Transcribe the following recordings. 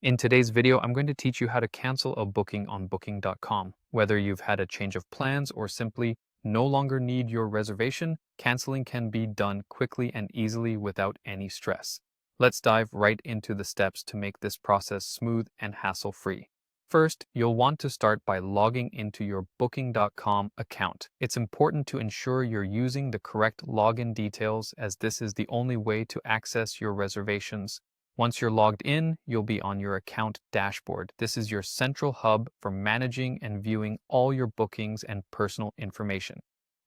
In today's video, I'm going to teach you how to cancel a booking on booking.com. Whether you've had a change of plans or simply no longer need your reservation, canceling can be done quickly and easily without any stress. Let's dive right into the steps to make this process smooth and hassle-free. First, you'll want to start by logging into your booking.com account. It's important to ensure you're using the correct login details as this is the only way to access your reservations. Once you're logged in, you'll be on your account dashboard. This is your central hub for managing and viewing all your bookings and personal information.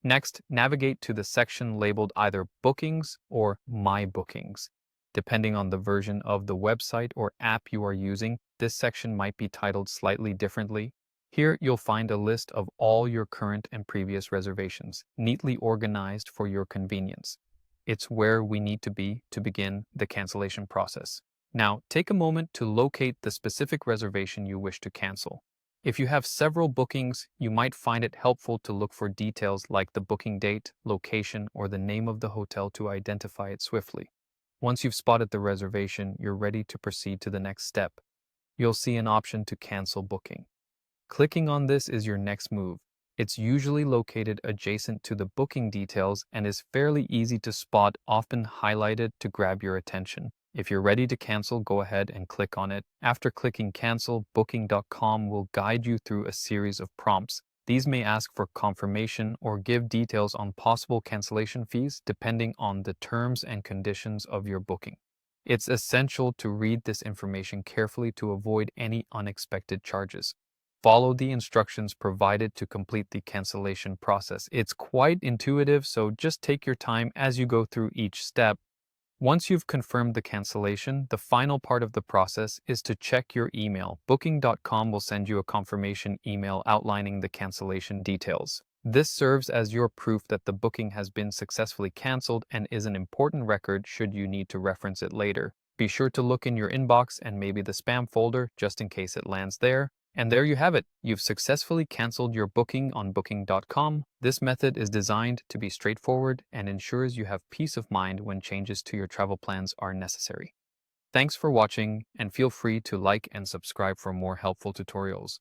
Next, navigate to the section labeled either Bookings or My Bookings. Depending on the version of the website or app you are using, this section might be titled slightly differently. Here, you'll find a list of all your current and previous reservations, neatly organized for your convenience. It's where we need to be to begin the cancellation process. Now, take a moment to locate the specific reservation you wish to cancel. If you have several bookings, you might find it helpful to look for details like the booking date, location, or the name of the hotel to identify it swiftly. Once you've spotted the reservation, you're ready to proceed to the next step. You'll see an option to cancel booking. Clicking on this is your next move. It's usually located adjacent to the booking details and is fairly easy to spot, often highlighted to grab your attention. If you're ready to cancel, go ahead and click on it. After clicking cancel, booking.com will guide you through a series of prompts. These may ask for confirmation or give details on possible cancellation fees depending on the terms and conditions of your booking. It's essential to read this information carefully to avoid any unexpected charges. Follow the instructions provided to complete the cancellation process. It's quite intuitive, so just take your time as you go through each step. Once you've confirmed the cancellation, the final part of the process is to check your email. Booking.com will send you a confirmation email outlining the cancellation details. This serves as your proof that the booking has been successfully canceled and is an important record should you need to reference it later. Be sure to look in your inbox and maybe the spam folder just in case it lands there. And there you have it. You've successfully canceled your booking on booking.com. This method is designed to be straightforward and ensures you have peace of mind when changes to your travel plans are necessary. Thanks for watching, and feel free to like and subscribe for more helpful tutorials.